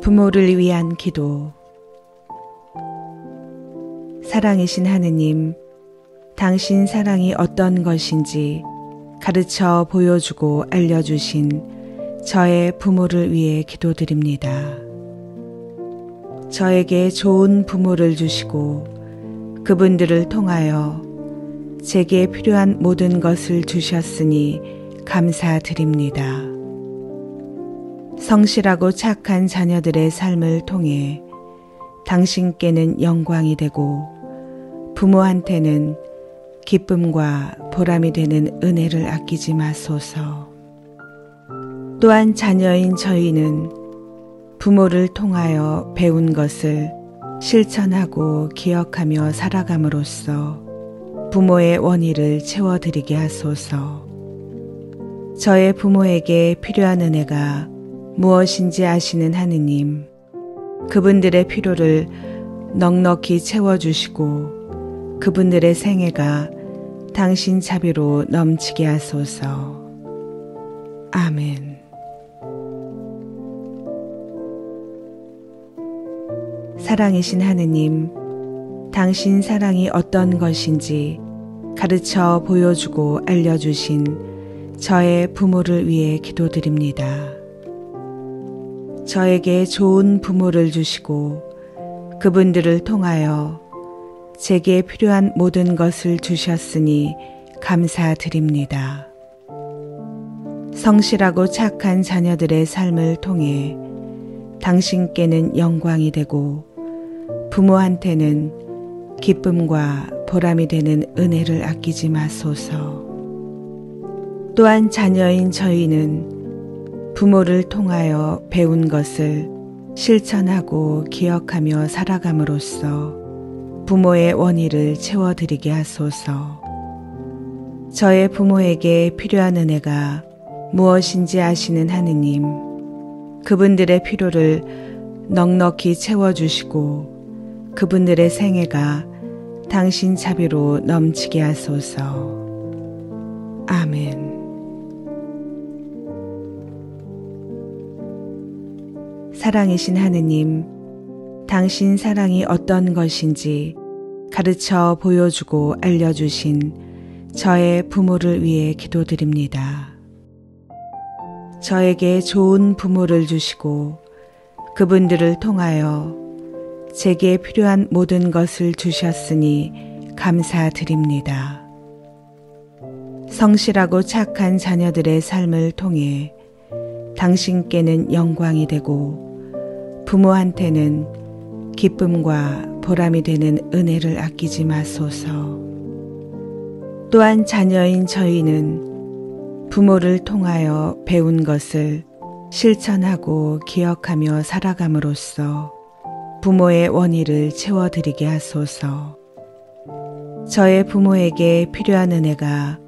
부모를 위한 기도. 사랑이신 하느님, 당신 사랑이 어떤 것인지 가르쳐 보여주고 알려주신 저의 부모를 위해 기도드립니다. 저에게 좋은 부모를 주시고 그분들을 통하여 제게 필요한 모든 것을 주셨으니 감사드립니다. 성실하고 착한 자녀들의 삶을 통해 당신께는 영광이 되고 부모한테는 기쁨과 보람이 되는 은혜를 아끼지 마소서. 또한 자녀인 저희는 부모를 통하여 배운 것을 실천하고 기억하며 살아감으로써 부모의 원의를 채워드리게 하소서. 저의 부모에게 필요한 은혜가 무엇인지 아시는 하느님, 그분들의 필요를 넉넉히 채워주시고 그분들의 생애가 당신 자비로 넘치게 하소서. 아멘. 사랑이신 하느님, 당신 사랑이 어떤 것인지 가르쳐 보여주고 알려주신 저의 부모를 위해 기도드립니다. 저에게 좋은 부모를 주시고 그분들을 통하여 제게 필요한 모든 것을 주셨으니 감사드립니다. 성실하고 착한 자녀들의 삶을 통해 당신께는 영광이 되고 부모한테는 기쁨과 보람이 되는 은혜를 아끼지 마소서. 또한 자녀인 저희는 부모를 통하여 배운 것을 실천하고 기억하며 살아감으로써 부모의 원의를 채워드리게 하소서. 저의 부모에게 필요한 은혜가 무엇인지 아시는 하느님, 그분들의 필요를 넉넉히 채워주시고 그분들의 생애가 당신 자비로 넘치게 하소서. 아멘. 사랑이신 하느님, 당신 사랑이 어떤 것인지 가르쳐 보여주고 알려주신 저의 부모를 위해 기도드립니다. 저에게 좋은 부모를 주시고 그분들을 통하여 제게 필요한 모든 것을 주셨으니 감사드립니다. 성실하고 착한 자녀들의 삶을 통해 당신께는 영광이 되고 부모한테는 기쁨과 보람이 되는 은혜를 아끼지 마소서. 또한 자녀인 저희는 부모를 통하여 배운 것을 실천하고 기억하며 살아감으로써 부모의 원의를 채워드리게 하소서. 저의 부모에게 필요한 은혜가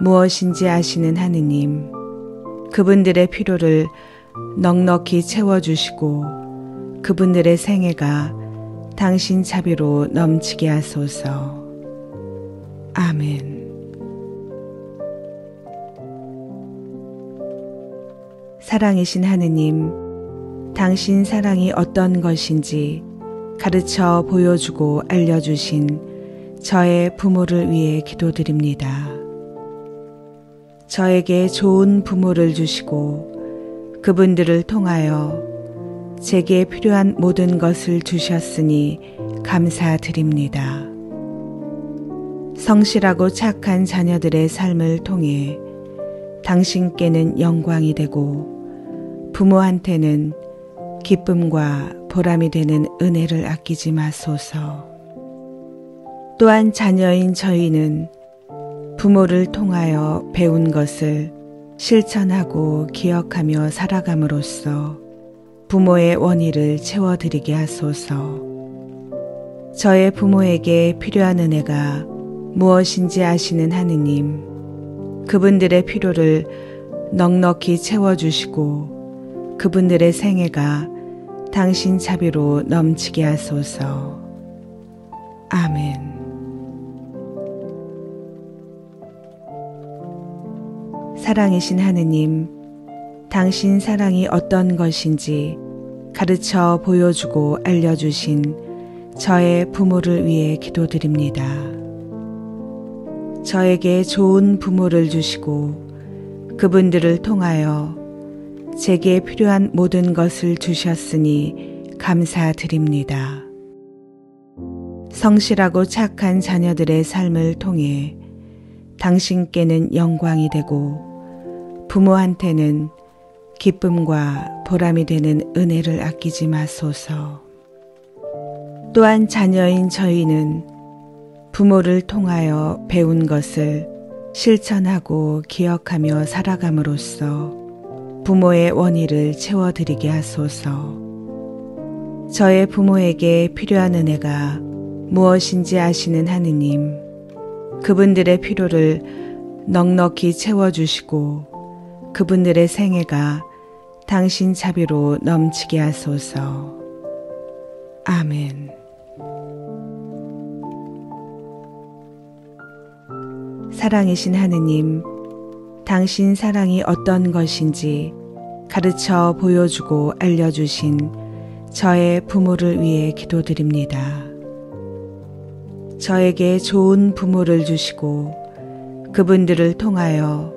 무엇인지 아시는 하느님, 그분들의 필요를 넉넉히 채워주시고 그분들의 생애가 당신 자비로 넘치게 하소서. 아멘. 사랑이신 하느님, 당신 사랑이 어떤 것인지 가르쳐 보여주고 알려주신 저의 부모를 위해 기도드립니다. 저에게 좋은 부모를 주시고 그분들을 통하여 제게 필요한 모든 것을 주셨으니 감사드립니다. 성실하고 착한 자녀들의 삶을 통해 당신께는 영광이 되고 부모한테는 기쁨과 보람이 되는 은혜를 아끼지 마소서. 또한 자녀인 저희는 부모를 통하여 배운 것을 실천하고 기억하며 살아감으로써 부모의 원의를 채워드리게 하소서. 저의 부모에게 필요한 은혜가 무엇인지 아시는 하느님, 그분들의 필요를 넉넉히 채워주시고 그분들의 생애가 당신 자비로 넘치게 하소서. 아멘. 사랑이신 하느님, 당신 사랑이 어떤 것인지 가르쳐 보여주고 알려주신 저의 부모를 위해 기도드립니다. 저에게 좋은 부모를 주시고 그분들을 통하여 제게 필요한 모든 것을 주셨으니 감사드립니다. 성실하고 착한 자녀들의 삶을 통해 당신께는 영광이 되고 부모한테는 기쁨과 보람이 되는 은혜를 아끼지 마소서. 또한 자녀인 저희는 부모를 통하여 배운 것을 실천하고 기억하며 살아감으로써 부모의 원의를 채워드리게 하소서. 저의 부모에게 필요한 은혜가 무엇인지 아시는 하느님, 그분들의 필요를 넉넉히 채워주시고 그분들의 생애가 당신 자비로 넘치게 하소서. 아멘. 사랑이신 하느님, 당신 사랑이 어떤 것인지 가르쳐 보여주고 알려주신 저의 부모를 위해 기도드립니다. 저에게 좋은 부모를 주시고 그분들을 통하여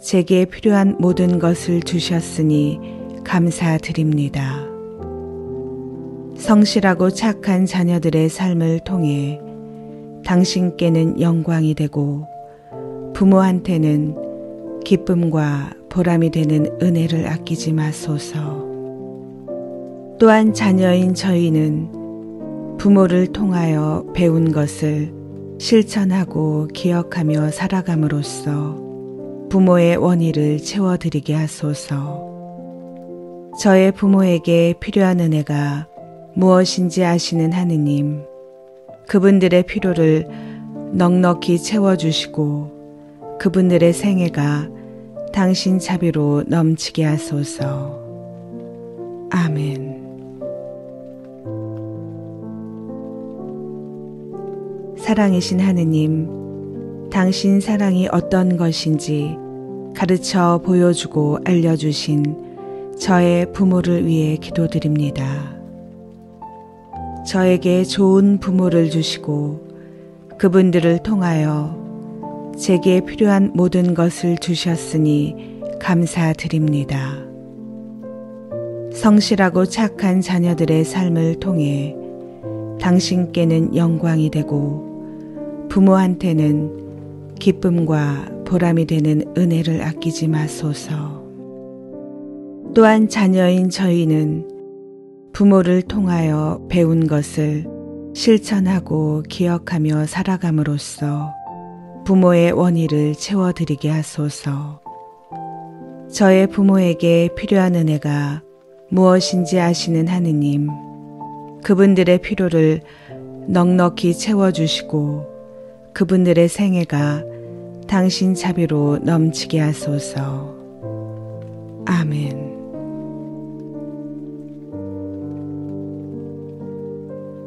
제게 필요한 모든 것을 주셨으니 감사드립니다. 성실하고 착한 자녀들의 삶을 통해 당신께는 영광이 되고 부모한테는 기쁨과 보람이 되는 은혜를 아끼지 마소서. 또한 자녀인 저희는 부모를 통하여 배운 것을 실천하고 기억하며 살아감으로써 부모의 원의를 채워드리게 하소서. 저의 부모에게 필요한 은혜가 무엇인지 아시는 하느님, 그분들의 필요를 넉넉히 채워주시고 그분들의 생애가 당신 자비로 넘치게 하소서. 아멘. 사랑이신 하느님, 당신 사랑이 어떤 것인지 가르쳐 보여주고 알려주신 저의 부모를 위해 기도드립니다. 저에게 좋은 부모를 주시고 그분들을 통하여 제게 필요한 모든 것을 주셨으니 감사드립니다. 성실하고 착한 자녀들의 삶을 통해 당신께는 영광이 되고 부모한테는 기쁨과 보람이 되는 은혜를 아끼지 마소서. 또한 자녀인 저희는 부모를 통하여 배운 것을 실천하고 기억하며 살아감으로써 부모의 원의를 채워드리게 하소서. 저의 부모에게 필요한 은혜가 무엇인지 아시는 하느님, 그분들의 필요를 넉넉히 채워주시고 그분들의 생애가 당신 자비로 넘치게 하소서. 아멘.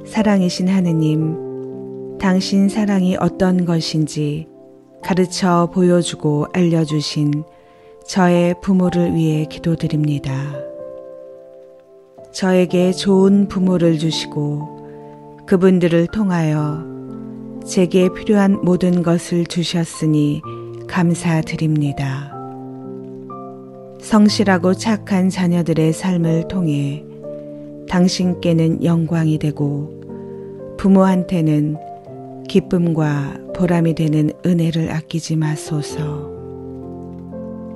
사랑이신 하느님, 당신 사랑이 어떤 것인지 가르쳐 보여주고 알려주신 저의 부모를 위해 기도드립니다. 저에게 좋은 부모를 주시고 그분들을 통하여 제게 필요한 모든 것을 주셨으니 감사드립니다. 성실하고 착한 자녀들의 삶을 통해 당신께는 영광이 되고 부모한테는 기쁨과 보람이 되는 은혜를 아끼지 마소서.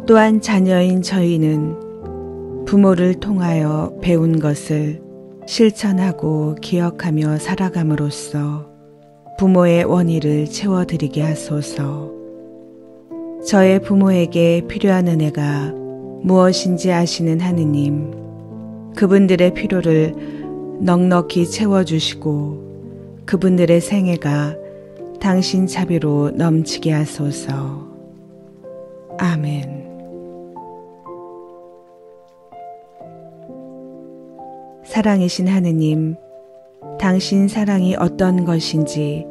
또한 자녀인 저희는 부모를 통하여 배운 것을 실천하고 기억하며 살아감으로써 부모의 원의를 채워드리게 하소서. 저의 부모에게 필요한 은혜가 무엇인지 아시는 하느님, 그분들의 필요를 넉넉히 채워주시고 그분들의 생애가 당신 자비로 넘치게 하소서. 아멘. 사랑이신 하느님, 당신 사랑이 어떤 것인지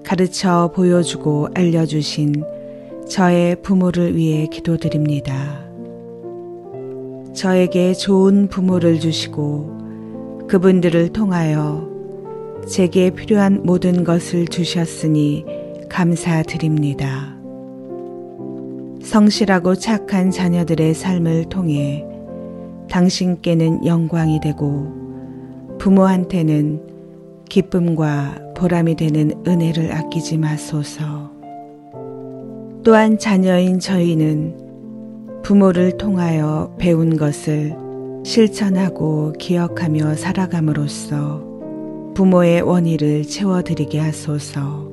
가르쳐 보여주고 알려주신 저의 부모를 위해 기도드립니다. 저에게 좋은 부모를 주시고 그분들을 통하여 제게 필요한 모든 것을 주셨으니 감사드립니다. 성실하고 착한 자녀들의 삶을 통해 당신께는 영광이 되고 부모한테는 기쁨과 보람이 되는 은혜를 아끼지 마소서. 또한 자녀인 저희는 부모를 통하여 배운 것을 실천하고 기억하며 살아감으로써 부모의 원의를 채워드리게 하소서.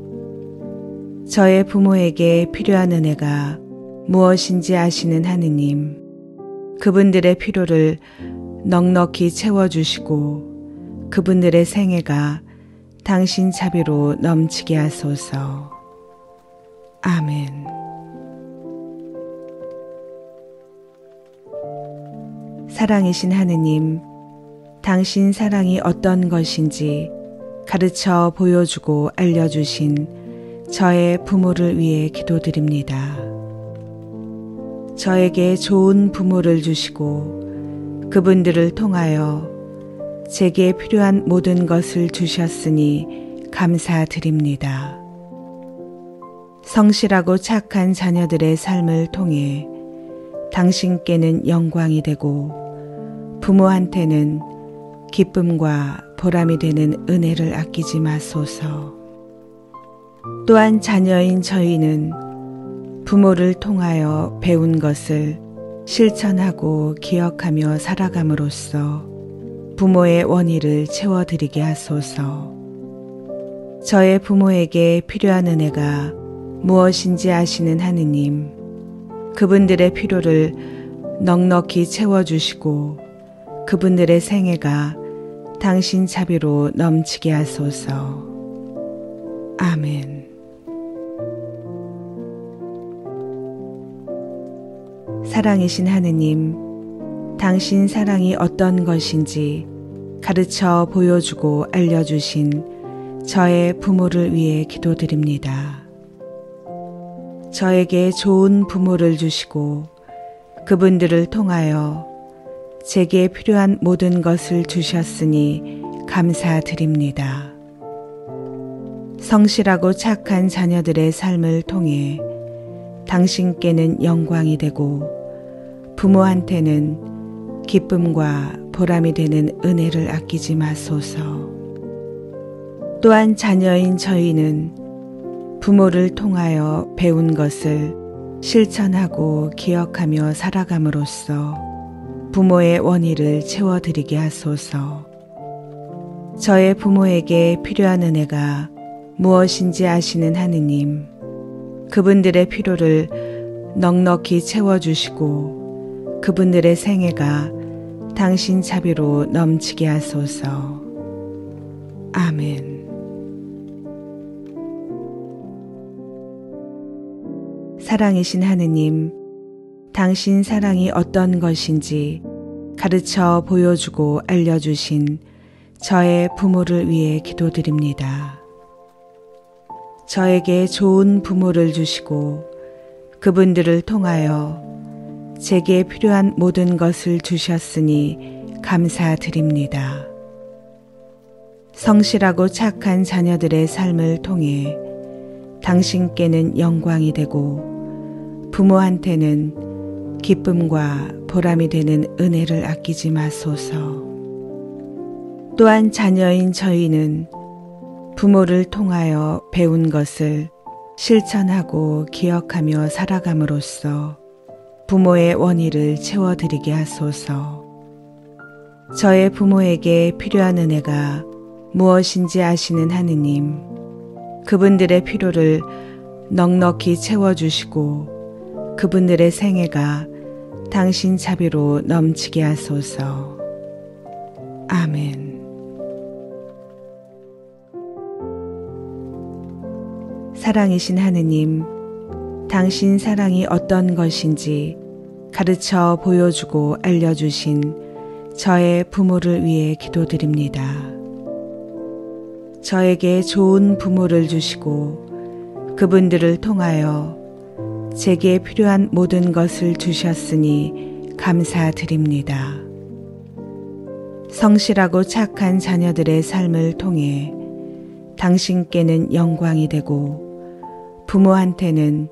저의 부모에게 필요한 은혜가 무엇인지 아시는 하느님, 그분들의 필요를 넉넉히 채워주시고 그분들의 생애가 당신 자비로 넘치게 하소서. 아멘. 사랑이신 하느님, 당신 사랑이 어떤 것인지 가르쳐 보여주고 알려주신 저의 부모를 위해 기도드립니다. 저에게 좋은 부모를 주시고 그분들을 통하여 제게 필요한 모든 것을 주셨으니 감사드립니다. 성실하고 착한 자녀들의 삶을 통해 당신께는 영광이 되고 부모한테는 기쁨과 보람이 되는 은혜를 아끼지 마소서. 또한 자녀인 저희는 부모를 통하여 배운 것을 실천하고 기억하며 살아감으로써 부모의 원의를 채워드리게 하소서. 저의 부모에게 필요한 은혜가 무엇인지 아시는 하느님, 그분들의 필요를 넉넉히 채워주시고 그분들의 생애가 당신 자비로 넘치게 하소서. 아멘. 사랑이신 하느님, 당신 사랑이 어떤 것인지 가르쳐 보여주고 알려주신 저의 부모를 위해 기도드립니다. 저에게 좋은 부모를 주시고 그분들을 통하여 제게 필요한 모든 것을 주셨으니 감사드립니다. 성실하고 착한 자녀들의 삶을 통해 당신께는 영광이 되고 부모한테는 기쁨과 보람이 되는 은혜를 아끼지 마소서. 또한 자녀인 저희는 부모를 통하여 배운 것을 실천하고 기억하며 살아감으로써 부모의 원의를 채워드리게 하소서. 저의 부모에게 필요한 은혜가 무엇인지 아시는 하느님, 그분들의 필요를 넉넉히 채워주시고 그분들의 생애가 당신 자비로 넘치게 하소서. 아멘. 사랑이신 하느님, 당신 사랑이 어떤 것인지 가르쳐 보여주고 알려주신 저의 부모를 위해 기도드립니다. 저에게 좋은 부모를 주시고 그분들을 통하여 제게 필요한 모든 것을 주셨으니 감사드립니다. 성실하고 착한 자녀들의 삶을 통해 당신께는 영광이 되고 부모한테는 기쁨과 보람이 되는 은혜를 아끼지 마소서. 또한 자녀인 저희는 부모를 통하여 배운 것을 실천하고 기억하며 살아감으로써 부모의 원의를 채워드리게 하소서. 저의 부모에게 필요한 은혜가 무엇인지 아시는 하느님, 그분들의 필요를 넉넉히 채워주시고 그분들의 생애가 당신 자비로 넘치게 하소서. 아멘. 사랑이신 하느님, 당신 사랑이 어떤 것인지 가르쳐 보여주고 알려주신 저의 부모를 위해 기도드립니다. 저에게 좋은 부모를 주시고 그분들을 통하여 제게 필요한 모든 것을 주셨으니 감사드립니다. 성실하고 착한 자녀들의 삶을 통해 당신께는 영광이 되고 부모한테는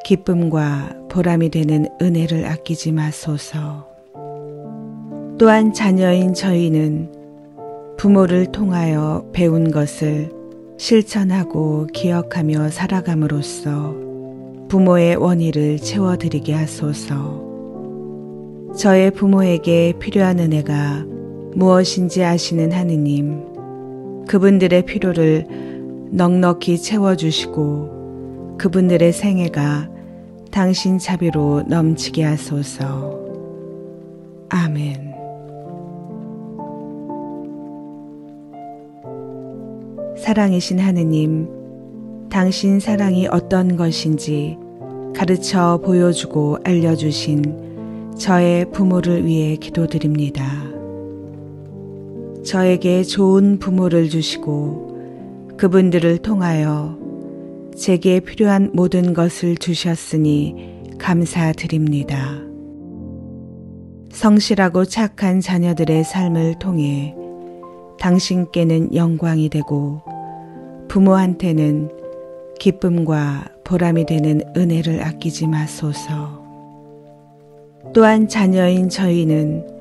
기쁨과 보람이 되는 은혜를 아끼지 마소서. 또한 자녀인 저희는 부모를 통하여 배운 것을 실천하고 기억하며 살아감으로써 부모의 원의를 채워드리게 하소서. 저의 부모에게 필요한 은혜가 무엇인지 아시는 하느님, 그분들의 필요를 넉넉히 채워주시고 그분들의 생애가 당신 자비로 넘치게 하소서. 아멘. 사랑이신 하느님, 당신 사랑이 어떤 것인지 가르쳐 보여주고 알려주신 저의 부모를 위해 기도드립니다. 저에게 좋은 부모를 주시고 그분들을 통하여 제게 필요한 모든 것을 주셨으니 감사드립니다. 성실하고 착한 자녀들의 삶을 통해 당신께는 영광이 되고 부모한테는 기쁨과 보람이 되는 은혜를 아끼지 마소서. 또한 자녀인 저희는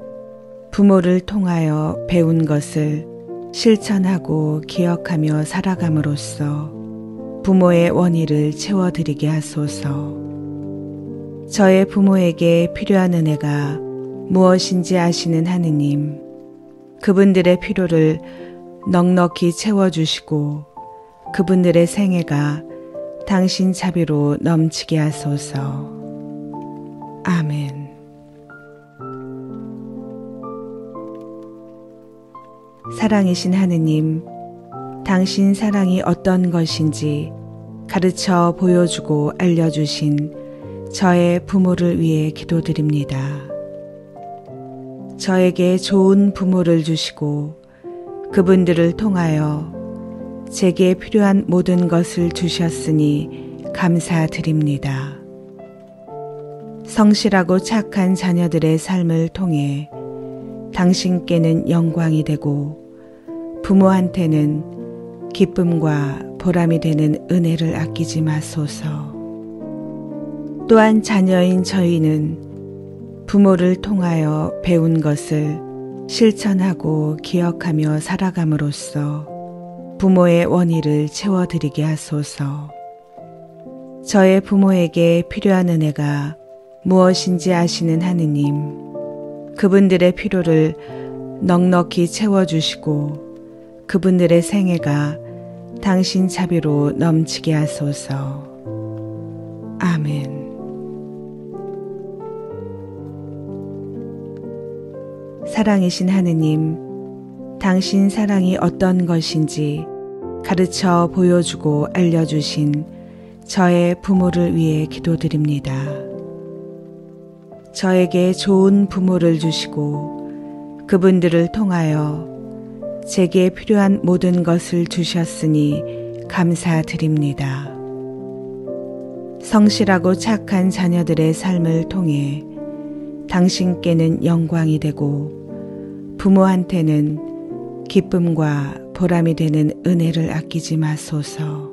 부모를 통하여 배운 것을 실천하고 기억하며 살아감으로써 부모의 원의를 채워드리게 하소서. 저의 부모에게 필요한 은혜가 무엇인지 아시는 하느님, 그분들의 필요를 넉넉히 채워주시고 그분들의 생애가 당신 자비로 넘치게 하소서. 아멘. 사랑이신 하느님, 당신 사랑이 어떤 것인지 가르쳐 보여주고 알려주신 저의 부모를 위해 기도드립니다. 저에게 좋은 부모를 주시고 그분들을 통하여 제게 필요한 모든 것을 주셨으니 감사드립니다. 성실하고 착한 자녀들의 삶을 통해 당신께는 영광이 되고 부모한테는 기쁨과 보람이 되는 은혜를 아끼지 마소서. 또한 자녀인 저희는 부모를 통하여 배운 것을 실천하고 기억하며 살아감으로써 부모의 원의를 채워드리게 하소서. 저의 부모에게 필요한 은혜가 무엇인지 아시는 하느님, 그분들의 필요를 넉넉히 채워주시고 그분들의 생애가 당신 자비로 넘치게 하소서. 아멘. 사랑이신 하느님, 당신 사랑이 어떤 것인지 가르쳐 보여주고 알려주신 저의 부모를 위해 기도드립니다. 저에게 좋은 부모를 주시고 그분들을 통하여 제게 필요한 모든 것을 주셨으니 감사드립니다. 성실하고 착한 자녀들의 삶을 통해 당신께는 영광이 되고 부모한테는 기쁨과 보람이 되는 은혜를 아끼지 마소서.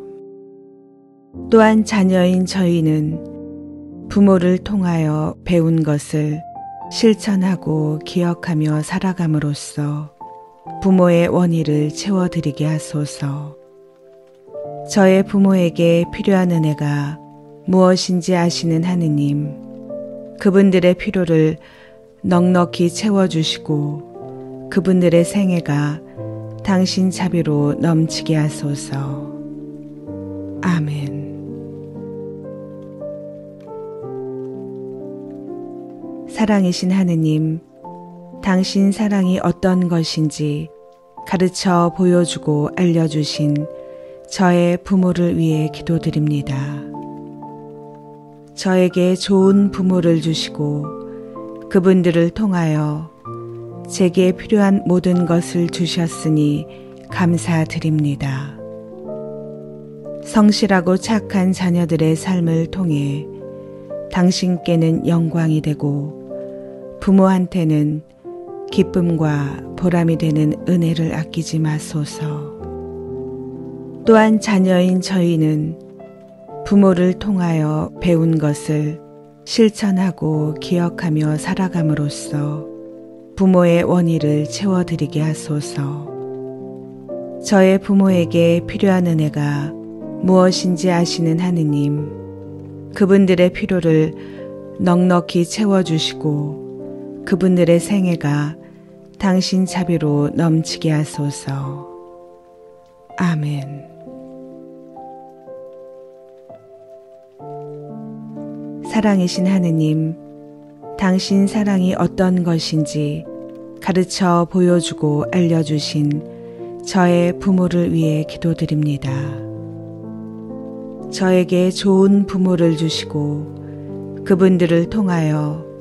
또한 자녀인 저희는 부모를 통하여 배운 것을 실천하고 기억하며 살아감으로써 부모의 원의를 채워드리게 하소서. 저의 부모에게 필요한 은혜가 무엇인지 아시는 하느님, 그분들의 필요를 넉넉히 채워주시고 그분들의 생애가 당신 자비로 넘치게 하소서. 아멘. 사랑이신 하느님, 당신 사랑이 어떤 것인지 가르쳐 보여주고 알려주신 저의 부모를 위해 기도드립니다. 저에게 좋은 부모를 주시고 그분들을 통하여 제게 필요한 모든 것을 주셨으니 감사드립니다. 성실하고 착한 자녀들의 삶을 통해 당신께는 영광이 되고 부모한테는 기쁨과 보람이 되는 은혜를 아끼지 마소서. 또한 자녀인 저희는 부모를 통하여 배운 것을 실천하고 기억하며 살아감으로써 부모의 원의를 채워드리게 하소서. 저의 부모에게 필요한 은혜가 무엇인지 아시는 하느님, 그분들의 필요를 넉넉히 채워주시고 그분들의 생애가 당신 자비로 넘치게 하소서. 아멘. 사랑이신 하느님, 당신 사랑이 어떤 것인지 가르쳐 보여주고 알려주신 저의 부모를 위해 기도드립니다. 저에게 좋은 부모를 주시고 그분들을 통하여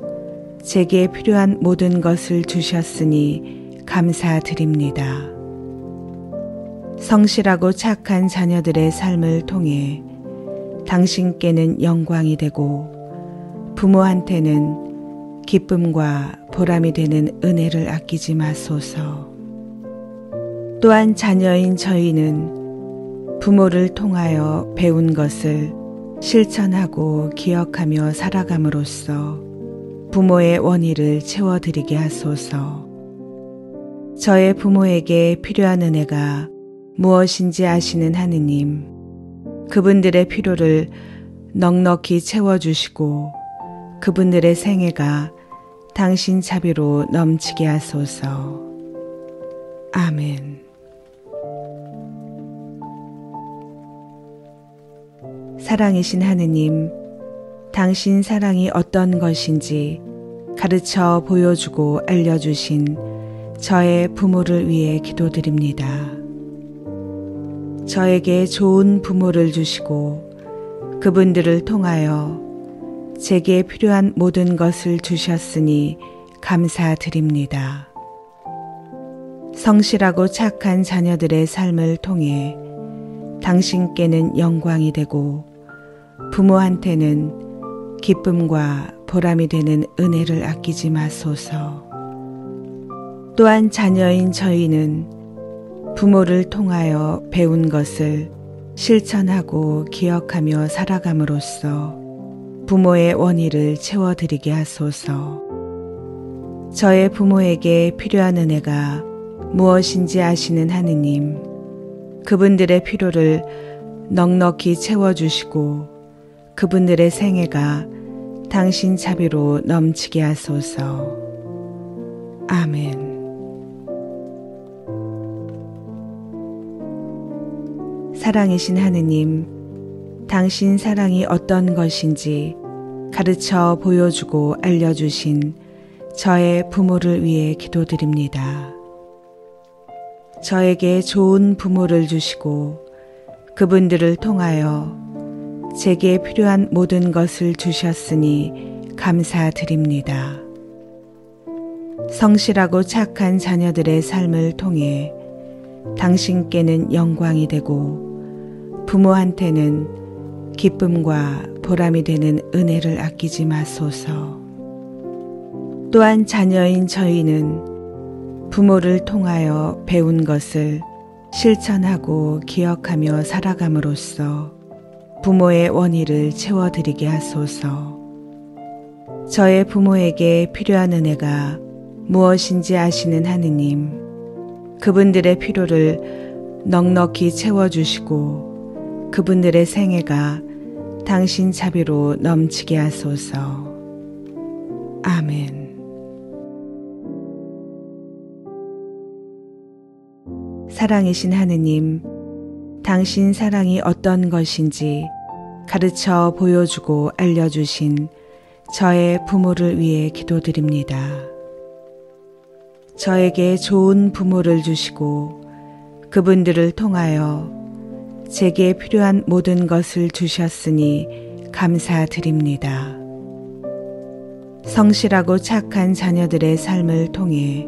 제게 필요한 모든 것을 주셨으니 감사드립니다. 성실하고 착한 자녀들의 삶을 통해 당신께는 영광이 되고 부모한테는 기쁨과 보람이 되는 은혜를 아끼지 마소서. 또한 자녀인 저희는 부모를 통하여 배운 것을 실천하고 기억하며 살아감으로써 부모의 원의를 채워드리게 하소서. 저의 부모에게 필요한 은혜가 무엇인지 아시는 하느님, 그분들의 필요를 넉넉히 채워주시고 그분들의 생애가 당신 자비로 넘치게 하소서. 아멘. 사랑이신 하느님, 당신 사랑이 어떤 것인지 가르쳐 보여주고 알려주신 저의 부모를 위해 기도드립니다. 저에게 좋은 부모를 주시고 그분들을 통하여 제게 필요한 모든 것을 주셨으니 감사드립니다. 성실하고 착한 자녀들의 삶을 통해 당신께는 영광이 되고 부모한테는 기쁨과 보람이 되는 은혜를 아끼지 마소서. 또한 자녀인 저희는 부모를 통하여 배운 것을 실천하고 기억하며 살아감으로써 부모의 원의를 채워드리게 하소서. 저의 부모에게 필요한 은혜가 무엇인지 아시는 하느님, 그분들의 필요를 넉넉히 채워주시고 그분들의 생애가 당신 자비로 넘치게 하소서. 아멘. 사랑이신 하느님, 당신 사랑이 어떤 것인지 가르쳐 보여주고 알려주신 저의 부모를 위해 기도드립니다. 저에게 좋은 부모를 주시고 그분들을 통하여 제게 필요한 모든 것을 주셨으니 감사드립니다. 성실하고 착한 자녀들의 삶을 통해 당신께는 영광이 되고 부모한테는 기쁨과 보람이 되는 은혜를 아끼지 마소서. 또한 자녀인 저희는 부모를 통하여 배운 것을 실천하고 기억하며 살아감으로써 부모의 원의를 채워드리게 하소서. 저의 부모에게 필요한 은혜가 무엇인지 아시는 하느님, 그분들의 필요를 넉넉히 채워주시고 그분들의 생애가 당신 자비로 넘치게 하소서. 아멘. 사랑이신 하느님, 당신 사랑이 어떤 것인지 가르쳐 보여주고 알려주신 저의 부모를 위해 기도드립니다. 저에게 좋은 부모를 주시고 그분들을 통하여 제게 필요한 모든 것을 주셨으니 감사드립니다. 성실하고 착한 자녀들의 삶을 통해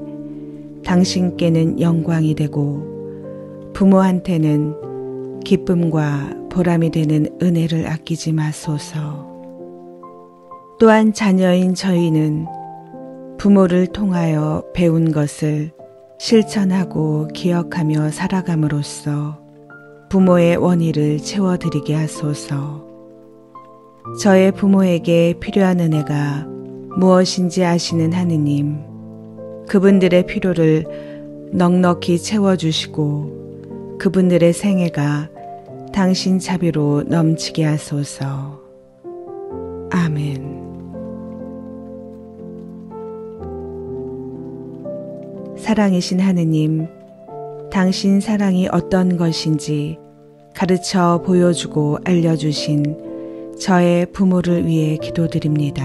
당신께는 영광이 되고 부모한테는 기쁨과 보람이 되는 은혜를 아끼지 마소서. 또한 자녀인 저희는 부모를 통하여 배운 것을 실천하고 기억하며 살아감으로써 부모의 원의를 채워드리게 하소서. 저의 부모에게 필요한 은혜가 무엇인지 아시는 하느님, 그분들의 필요를 넉넉히 채워주시고 그분들의 생애가 당신 자비로 넘치게 하소서. 아멘. 사랑이신 하느님, 당신 사랑이 어떤 것인지 가르쳐 보여주고 알려주신 저의 부모를 위해 기도드립니다.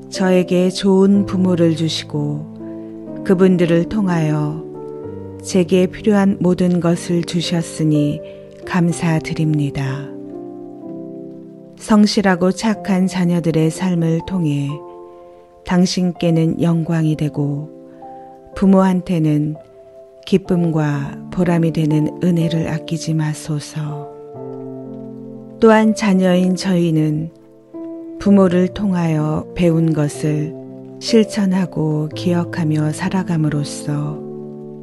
저에게 좋은 부모를 주시고 그분들을 통하여 제게 필요한 모든 것을 주셨으니 감사드립니다. 성실하고 착한 자녀들의 삶을 통해 당신께는 영광이 되고 부모한테는 기쁨과 보람이 되는 은혜를 아끼지 마소서. 또한 자녀인 저희는 부모를 통하여 배운 것을 실천하고 기억하며 살아감으로써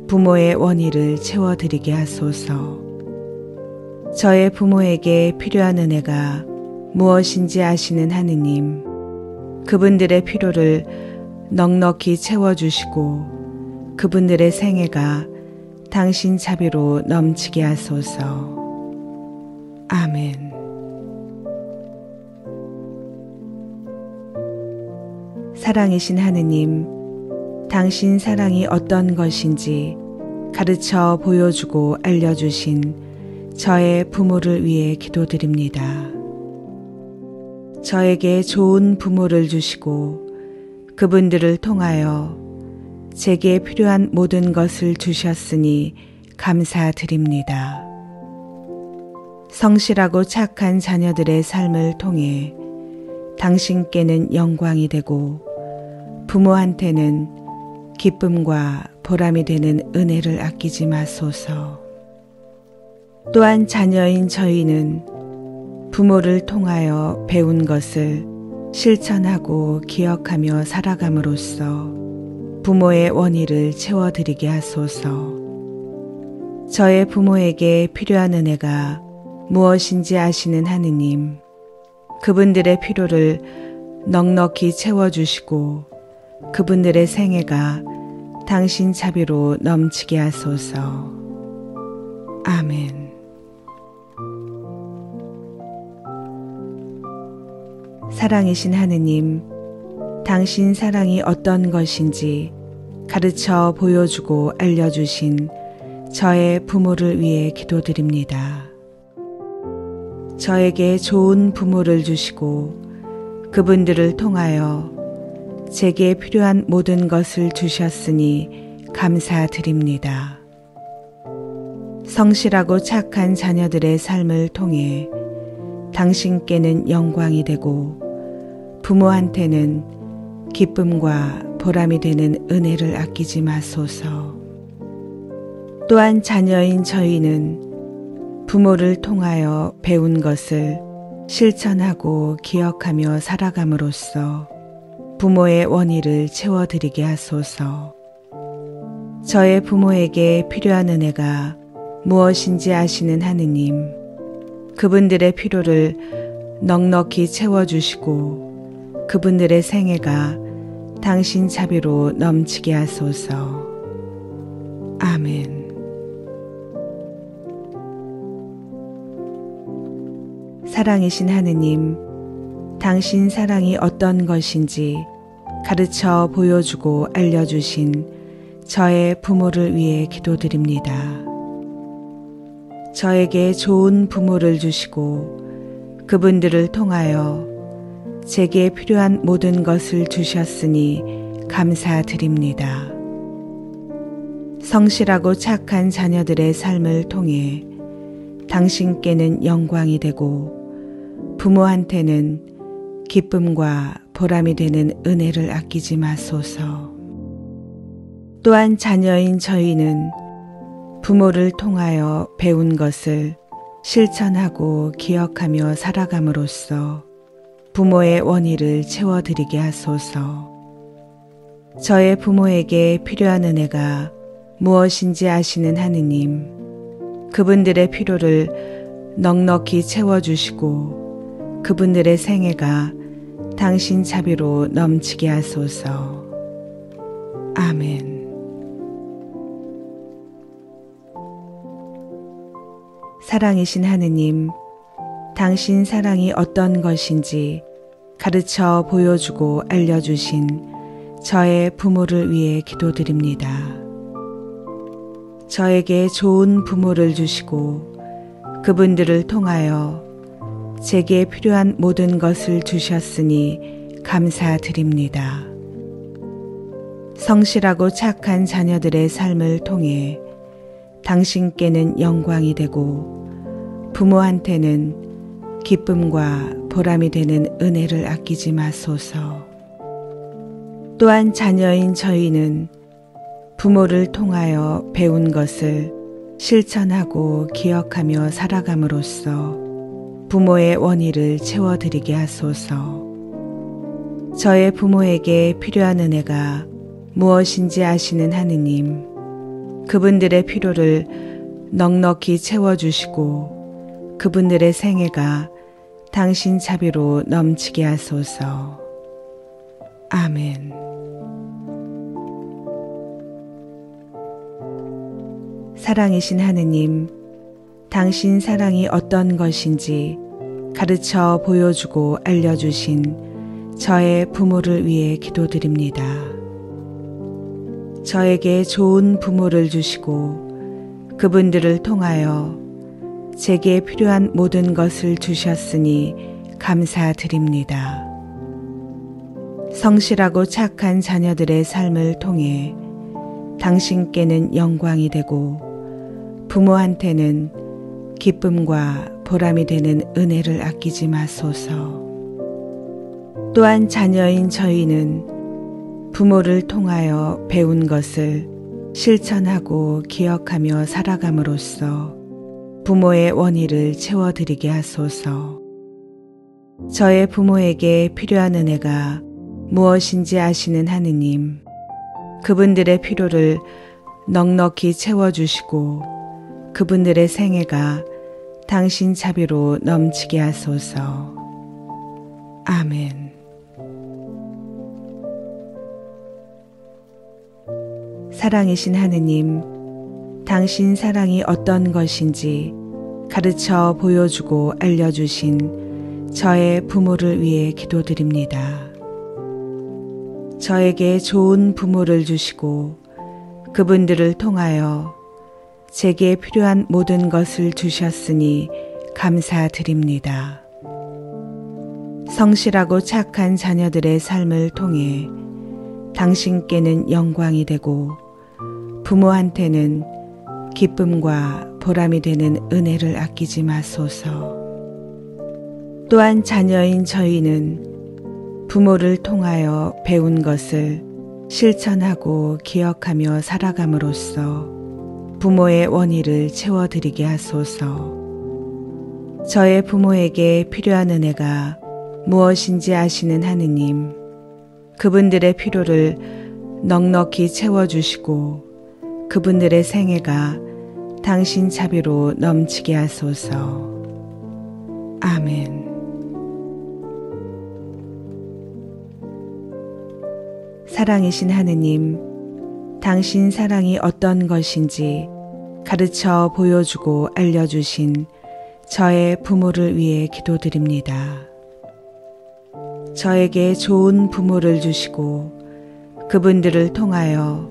부모의 원의를 채워드리게 하소서. 저의 부모에게 필요한 은혜가 무엇인지 아시는 하느님, 그분들의 필요를 넉넉히 채워주시고 그분들의 생애가 당신 자비로 넘치게 하소서. 아멘. 사랑이신 하느님, 당신 사랑이 어떤 것인지 가르쳐 보여주고 알려주신 저의 부모를 위해 기도드립니다. 저에게 좋은 부모를 주시고 그분들을 통하여 제게 필요한 모든 것을 주셨으니 감사드립니다. 성실하고 착한 자녀들의 삶을 통해 당신께는 영광이 되고 부모한테는 기쁨과 보람이 되는 은혜를 아끼지 마소서. 또한 자녀인 저희는 부모를 통하여 배운 것을 실천하고 기억하며 살아감으로써 부모의 원의를 채워드리게 하소서. 저의 부모에게 필요한 은혜가 무엇인지 아시는 하느님, 그분들의 필요를 넉넉히 채워주시고 그분들의 생애가 당신 자비로 넘치게 하소서. 아멘. 사랑이신 하느님, 당신 사랑이 어떤 것인지 가르쳐 보여주고 알려주신 저의 부모를 위해 기도드립니다. 저에게 좋은 부모를 주시고 그분들을 통하여 제게 필요한 모든 것을 주셨으니 감사드립니다. 성실하고 착한 자녀들의 삶을 통해 당신께는 영광이 되고 부모한테는 기쁨과 보람이 되는 은혜를 아끼지 마소서. 또한 자녀인 저희는 부모를 통하여 배운 것을 실천하고 기억하며 살아감으로써 부모의 원의를 채워드리게 하소서. 저의 부모에게 필요한 은혜가 무엇인지 아시는 하느님, 그분들의 필요를 넉넉히 채워주시고 그분들의 생애가 당신 자비로 넘치게 하소서. 아멘. 사랑이신 하느님, 당신 사랑이 어떤 것인지 가르쳐 보여주고 알려주신 저의 부모를 위해 기도드립니다. 저에게 좋은 부모를 주시고 그분들을 통하여 제게 필요한 모든 것을 주셨으니 감사드립니다. 성실하고 착한 자녀들의 삶을 통해 당신께는 영광이 되고 부모한테는 기쁨과 보람이 되는 은혜를 아끼지 마소서. 또한 자녀인 저희는 부모를 통하여 배운 것을 실천하고 기억하며 살아감으로써 부모의 원의를 채워드리게 하소서. 저의 부모에게 필요한 은혜가 무엇인지 아시는 하느님, 그분들의 필요를 넉넉히 채워주시고 그분들의 생애가 당신 자비로 넘치게 하소서. 아멘. 사랑이신 하느님, 당신 사랑이 어떤 것인지 가르쳐 보여주고 알려주신 저의 부모를 위해 기도드립니다. 저에게 좋은 부모를 주시고 그분들을 통하여 제게 필요한 모든 것을 주셨으니 감사드립니다. 성실하고 착한 자녀들의 삶을 통해 당신께는 영광이 되고 부모한테는 기쁨과 보람이 되는 은혜를 아끼지 마소서. 또한 자녀인 저희는 부모를 통하여 배운 것을 실천하고 기억하며 살아감으로써 부모의 원의를 채워드리게 하소서. 저의 부모에게 필요한 은혜가 무엇인지 아시는 하느님, 그분들의 필요를 넉넉히 채워주시고 그분들의 생애가 당신 자비로 넘치게 하소서. 아멘. 사랑이신 하느님, 당신 사랑이 어떤 것인지 가르쳐 보여주고 알려주신 저의 부모를 위해 기도드립니다. 저에게 좋은 부모를 주시고 그분들을 통하여 제게 필요한 모든 것을 주셨으니 감사드립니다. 성실하고 착한 자녀들의 삶을 통해 당신께는 영광이 되고 부모한테는 기쁨과 보람이 되는 은혜를 아끼지 마소서. 또한 자녀인 저희는 부모를 통하여 배운 것을 실천하고 기억하며 살아감으로써 부모의 원의를 채워드리게 하소서. 저의 부모에게 필요한 은혜가 무엇인지 아시는 하느님, 그분들의 필요를 넉넉히 채워주시고 그분들의 생애가 당신 자비로 넘치게 하소서. 아멘. 사랑이신 하느님, 당신 사랑이 어떤 것인지 가르쳐 보여주고 알려주신 저의 부모를 위해 기도드립니다. 저에게 좋은 부모를 주시고 그분들을 통하여 제게 필요한 모든 것을 주셨으니 감사드립니다. 성실하고 착한 자녀들의 삶을 통해 당신께는 영광이 되고 부모한테는 기쁨과 보람이 되는 은혜를 아끼지 마소서. 또한 자녀인 저희는 부모를 통하여 배운 것을 실천하고 기억하며 살아감으로써 부모의 원의를 채워드리게 하소서. 저의 부모에게 필요한 은혜가 무엇인지 아시는 하느님, 그분들의 필요를 넉넉히 채워주시고 그분들의 생애가 당신 자비로 넘치게 하소서. 아멘. 사랑이신 하느님, 당신 사랑이 어떤 것인지 가르쳐 보여주고 알려주신 저의 부모를 위해 기도드립니다. 저에게 좋은 부모를 주시고 그분들을 통하여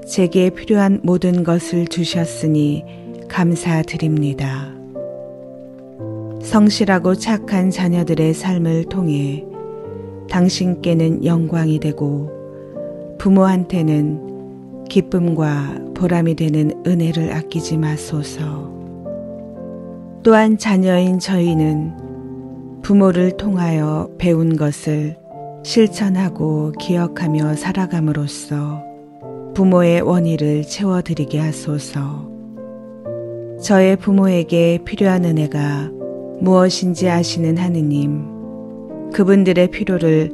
제게 필요한 모든 것을 주셨으니 감사드립니다. 성실하고 착한 자녀들의 삶을 통해 당신께는 영광이 되고 부모한테는 기쁨과 보람이 되는 은혜를 아끼지 마소서. 또한 자녀인 저희는 부모를 통하여 배운 것을 실천하고 기억하며 살아감으로써 부모의 원의를 채워드리게 하소서. 저의 부모에게 필요한 은혜가 무엇인지 아시는 하느님, 그분들의 필요를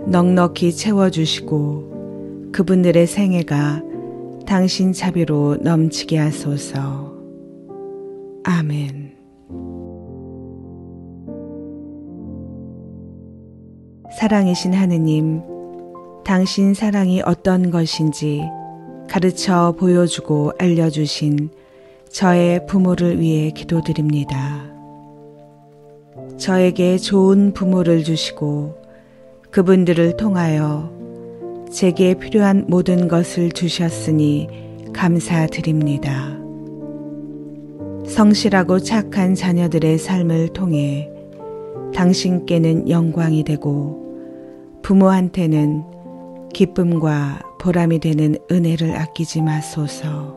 넉넉히 채워주시고 그분들의 생애가 당신 자비로 넘치게 하소서. 아멘. 사랑이신 하느님, 당신 사랑이 어떤 것인지 가르쳐 보여주고 알려주신 저의 부모를 위해 기도드립니다. 저에게 좋은 부모를 주시고 그분들을 통하여 제게 필요한 모든 것을 주셨으니 감사드립니다. 성실하고 착한 자녀들의 삶을 통해 당신께는 영광이 되고 부모한테는 기쁨과 보람이 되는 은혜를 아끼지 마소서.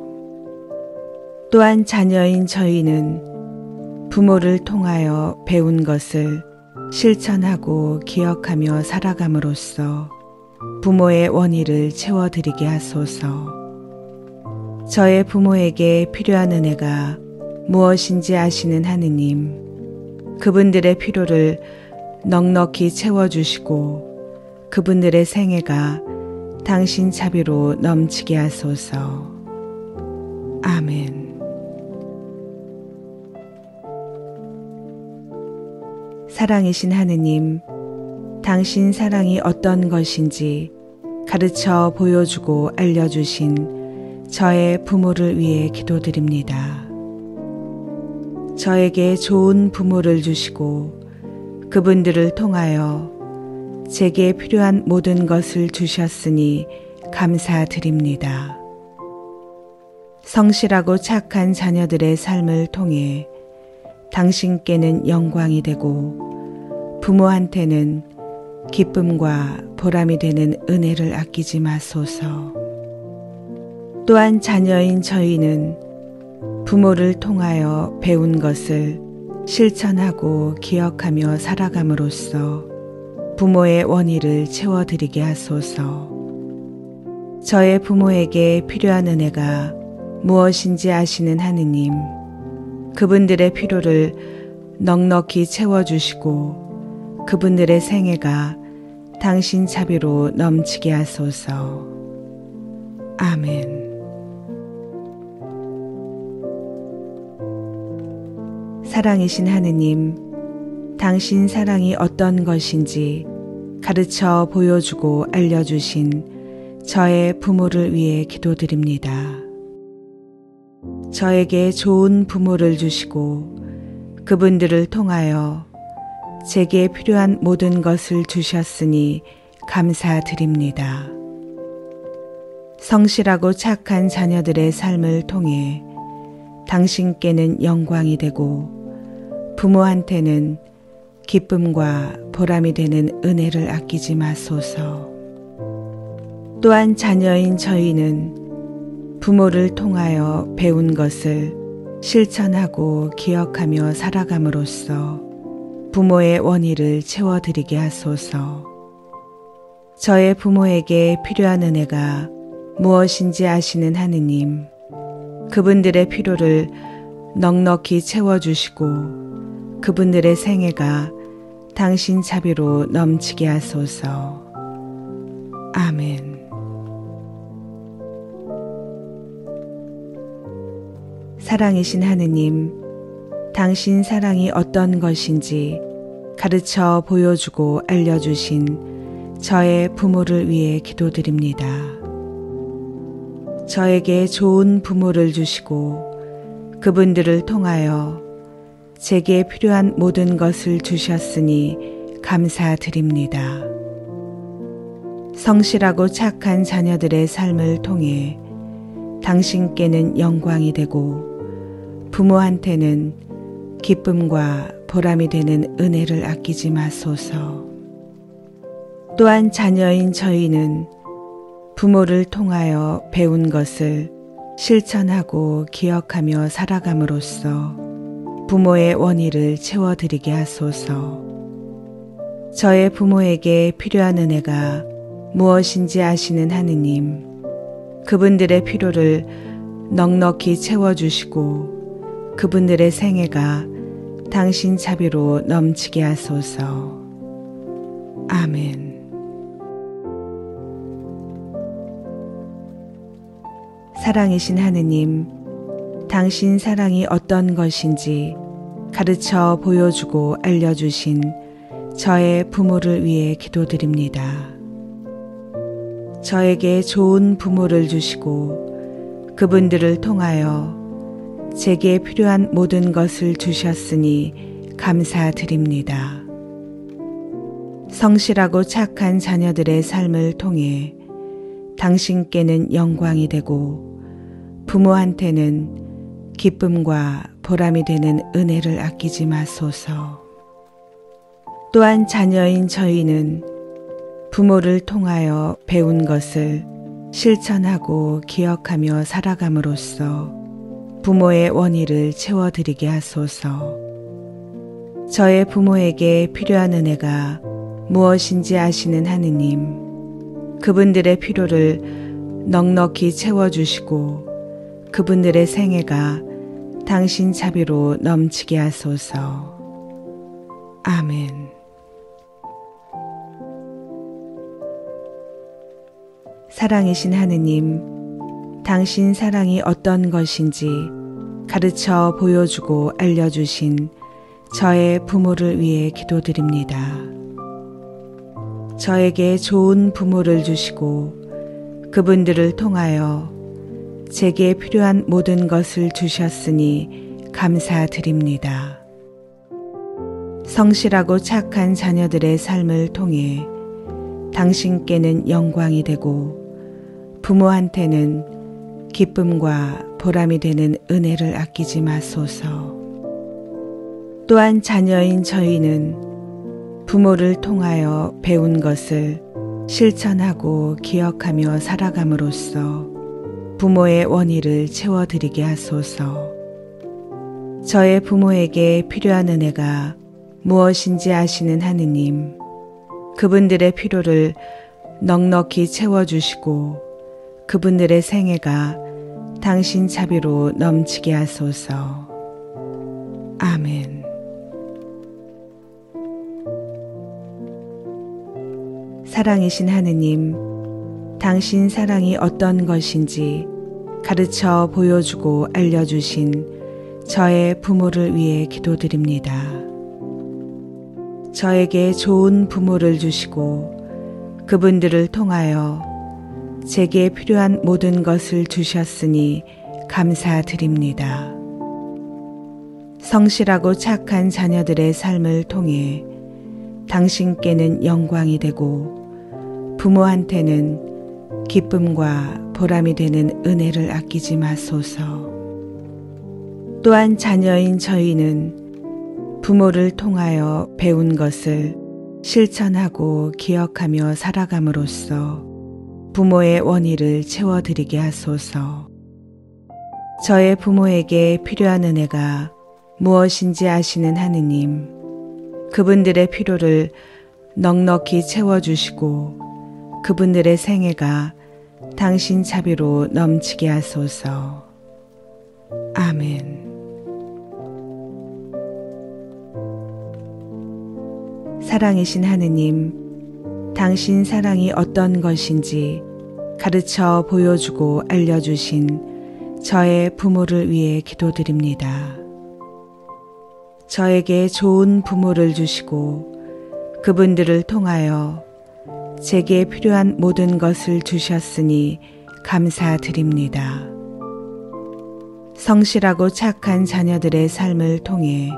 또한 자녀인 저희는 부모를 통하여 배운 것을 실천하고 기억하며 살아감으로써 부모의 원의를 채워드리게 하소서. 저의 부모에게 필요한 은혜가 무엇인지 아시는 하느님, 그분들의 필요를 넉넉히 채워주시고 그분들의 생애가 당신 자비로 넘치게 하소서. 아멘. 사랑이신 하느님, 당신 사랑이 어떤 것인지 가르쳐 보여주고 알려주신 저의 부모를 위해 기도드립니다. 저에게 좋은 부모를 주시고 그분들을 통하여 제게 필요한 모든 것을 주셨으니 감사드립니다. 성실하고 착한 자녀들의 삶을 통해 당신께는 영광이 되고 부모한테는 기쁨과 보람이 되는 은혜를 아끼지 마소서. 또한 자녀인 저희는 부모를 통하여 배운 것을 실천하고 기억하며 살아감으로써 부모의 원의를 채워드리게 하소서. 저의 부모에게 필요한 은혜가 무엇인지 아시는 하느님, 그분들의 필요를 넉넉히 채워주시고 그분들의 생애가 당신 자비로 넘치게 하소서. 아멘. 사랑이신 하느님, 당신 사랑이 어떤 것인지 가르쳐 보여주고 알려주신 저의 부모를 위해 기도드립니다. 저에게 좋은 부모를 주시고 그분들을 통하여 제게 필요한 모든 것을 주셨으니 감사드립니다. 성실하고 착한 자녀들의 삶을 통해 당신께는 영광이 되고 부모한테는 기쁨과 보람이 되는 은혜를 아끼지 마소서. 또한 자녀인 저희는 부모를 통하여 배운 것을 실천하고 기억하며 살아감으로써 부모의 원의를 채워드리게 하소서. 저의 부모에게 필요한 은혜가 무엇인지 아시는 하느님, 그분들의 필요를 넉넉히 채워주시고 그분들의 생애가 당신 자비로 넘치게 하소서. 아멘. 사랑이신 하느님, 당신 사랑이 어떤 것인지 가르쳐 보여주고 알려주신 저의 부모를 위해 기도드립니다. 저에게 좋은 부모를 주시고 그분들을 통하여 제게 필요한 모든 것을 주셨으니 감사드립니다. 성실하고 착한 자녀들의 삶을 통해 당신께는 영광이 되고 부모한테는 기쁨과 보람이 되는 은혜를 아끼지 마소서. 또한 자녀인 저희는 부모를 통하여 배운 것을 실천하고 기억하며 살아감으로써 부모의 원의를 채워드리게 하소서. 저의 부모에게 필요한 은혜가 무엇인지 아시는 하느님, 그분들의 필요를 넉넉히 채워주시고 그분들의 생애가 당신 자비로 넘치게 하소서. 아멘. 사랑이신 하느님, 당신 사랑이 어떤 것인지 가르쳐 보여주고 알려주신 저의 부모를 위해 기도드립니다. 저에게 좋은 부모를 주시고 그분들을 통하여 제게 필요한 모든 것을 주셨으니 감사드립니다. 성실하고 착한 자녀들의 삶을 통해 당신께는 영광이 되고 부모한테는 기쁨과 보람이 되는 은혜를 아끼지 마소서. 또한 자녀인 저희는 부모를 통하여 배운 것을 실천하고 기억하며 살아감으로써 부모의 원의를 채워드리게 하소서. 저의 부모에게 필요한 은혜가 무엇인지 아시는 하느님, 그분들의 필요를 넉넉히 채워주시고 그분들의 생애가 당신 자비로 넘치게 하소서. 아멘. 사랑이신 하느님, 당신 사랑이 어떤 것인지 가르쳐 보여주고 알려주신 저의 부모를 위해 기도드립니다. 저에게 좋은 부모를 주시고 그분들을 통하여 제게 필요한 모든 것을 주셨으니 감사드립니다. 성실하고 착한 자녀들의 삶을 통해 당신께는 영광이 되고 부모한테는 기쁨과 보람이 되는 은혜를 아끼지 마소서. 또한 자녀인 저희는 부모를 통하여 배운 것을 실천하고 기억하며 살아감으로써 부모의 원의를 채워드리게 하소서. 저의 부모에게 필요한 은혜가 무엇인지 아시는 하느님, 그분들의 필요를 넉넉히 채워주시고 그분들의 생애가 당신 자비로 넘치게 하소서. 아멘. 사랑이신 하느님, 당신 사랑이 어떤 것인지 가르쳐 보여주고 알려주신 저의 부모를 위해 기도드립니다. 저에게 좋은 부모를 주시고 그분들을 통하여 제게 필요한 모든 것을 주셨으니 감사드립니다. 성실하고 착한 자녀들의 삶을 통해 당신께는 영광이 되고 부모한테는 기쁨과 보람이 되는 은혜를 아끼지 마소서. 또한 자녀인 저희는 부모를 통하여 배운 것을 실천하고 기억하며 살아감으로써 부모의 원의를 채워드리게 하소서. 저의 부모에게 필요한 은혜가 무엇인지 아시는 하느님, 그분들의 필요를 넉넉히 채워주시고 그분들의 생애가 당신 자비로 넘치게 하소서. 아멘. 사랑이신 하느님, 당신 사랑이 어떤 것인지 가르쳐 보여주고 알려주신 저의 부모를 위해 기도드립니다. 저에게 좋은 부모를 주시고 그분들을 통하여 제게 필요한 모든 것을 주셨으니 감사드립니다. 성실하고 착한 자녀들의 삶을 통해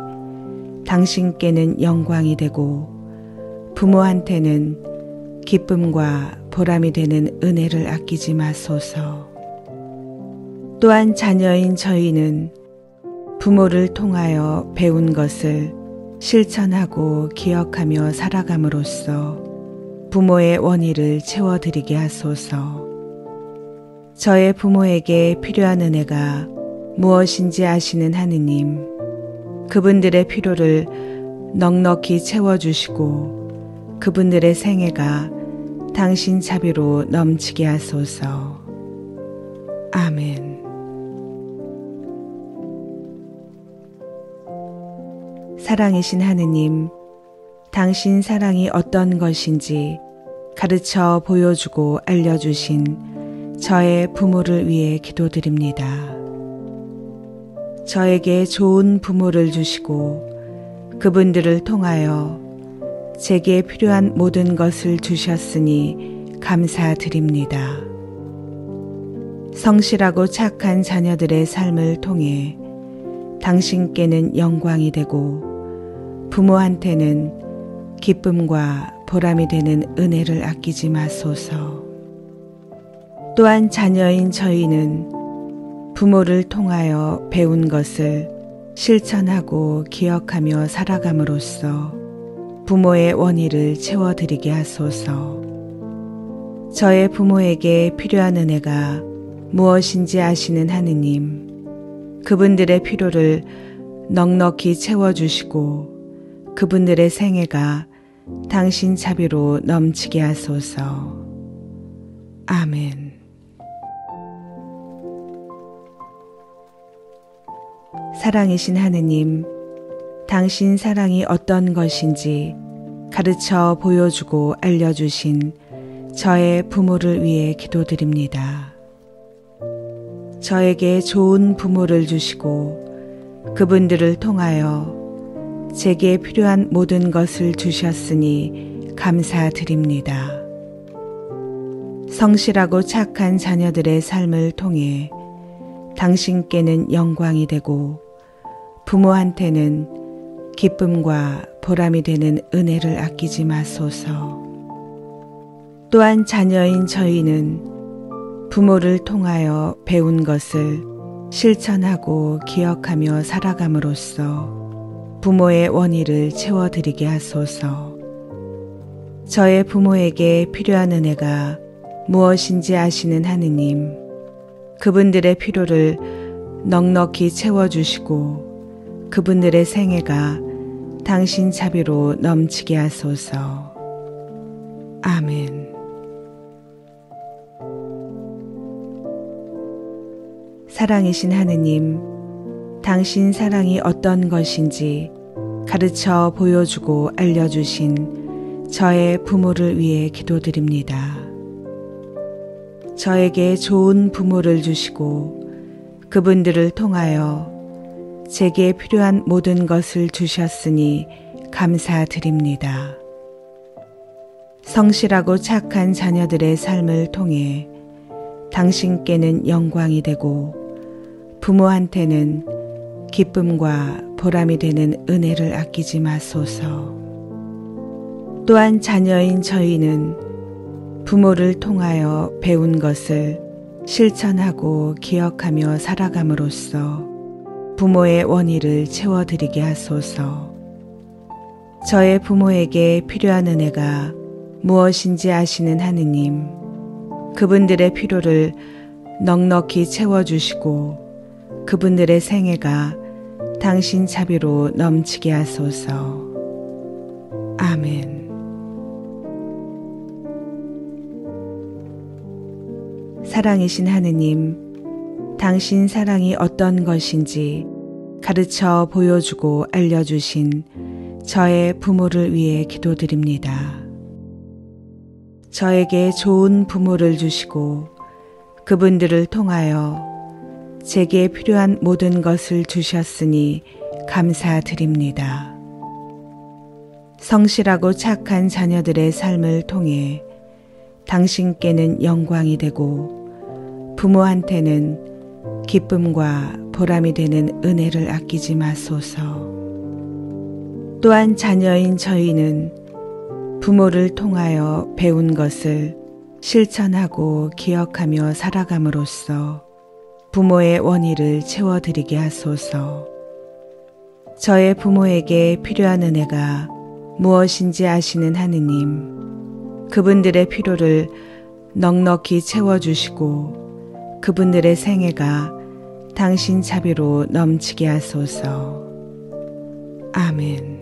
당신께는 영광이 되고 부모한테는 기쁨과 보람이 되는 은혜를 아끼지 마소서. 또한 자녀인 저희는 부모를 통하여 배운 것을 실천하고 기억하며 살아감으로써 부모의 원의를 채워드리게 하소서. 저의 부모에게 필요한 은혜가 무엇인지 아시는 하느님, 그분들의 필요를 넉넉히 채워주시고 그분들의 생애가 당신 자비로 넘치게 하소서. 아멘. 사랑이신 하느님, 당신 사랑이 어떤 것인지 가르쳐 보여주고 알려주신 저의 부모를 위해 기도드립니다. 저에게 좋은 부모를 주시고 그분들을 통하여 제게 필요한 모든 것을 주셨으니 감사드립니다. 성실하고 착한 자녀들의 삶을 통해 당신께는 영광이 되고 부모한테는 기쁨과 보람이 되는 은혜를 아끼지 마소서. 또한 자녀인 저희는 부모를 통하여 배운 것을 실천하고 기억하며 살아감으로써 부모의 원의를 채워드리게 하소서. 저의 부모에게 필요한 은혜가 무엇인지 아시는 하느님, 그분들의 필요를 넉넉히 채워주시고 그분들의 생애가 당신 자비로 넘치게 하소서. 아멘. 사랑이신 하느님, 당신 사랑이 어떤 것인지 가르쳐 보여주고 알려주신 저의 부모를 위해 기도드립니다. 저에게 좋은 부모를 주시고 그분들을 통하여 제게 필요한 모든 것을 주셨으니 감사드립니다. 성실하고 착한 자녀들의 삶을 통해 당신께는 영광이 되고 부모한테는 기쁨과 보람이 되는 은혜를 아끼지 마소서. 또한 자녀인 저희는 부모를 통하여 배운 것을 실천하고 기억하며 살아감으로써 부모의 원의를 채워드리게 하소서. 저의 부모에게 필요한 은혜가 무엇인지 아시는 하느님, 그분들의 필요를 넉넉히 채워주시고 그분들의 생애가 당신 자비로 넘치게 하소서. 아멘. 사랑이신 하느님, 당신 사랑이 어떤 것인지 가르쳐 보여주고 알려주신 저의 부모를 위해 기도드립니다. 저에게 좋은 부모를 주시고 그분들을 통하여 제게 필요한 모든 것을 주셨으니 감사드립니다. 성실하고 착한 자녀들의 삶을 통해 당신께는 영광이 되고 부모한테는 기쁨과 보람이 되는 은혜를 아끼지 마소서. 또한 자녀인 저희는 부모를 통하여 배운 것을 실천하고 기억하며 살아감으로써 부모의 원의를 채워드리게 하소서. 저의 부모에게 필요한 은혜가 무엇인지 아시는 하느님, 그분들의 필요를 넉넉히 채워주시고 그분들의 생애가 당신 자비로 넘치게 하소서. 아멘. 사랑이신 하느님, 당신 사랑이 어떤 것인지 가르쳐 보여주고 알려주신 저의 부모를 위해 기도드립니다. 저에게 좋은 부모를 주시고 그분들을 통하여 제게 필요한 모든 것을 주셨으니 감사드립니다. 성실하고 착한 자녀들의 삶을 통해 당신께는 영광이 되고 부모한테는 기쁨과 보람이 되는 은혜를 아끼지 마소서. 또한 자녀인 저희는 부모를 통하여 배운 것을 실천하고 기억하며 살아감으로써 부모의 원의를 채워드리게 하소서. 저의 부모에게 필요한 은혜가 무엇인지 아시는 하느님, 그분들의 필요를 넉넉히 채워주시고 그분들의 생애가 당신 자비로 넘치게 하소서. 아멘.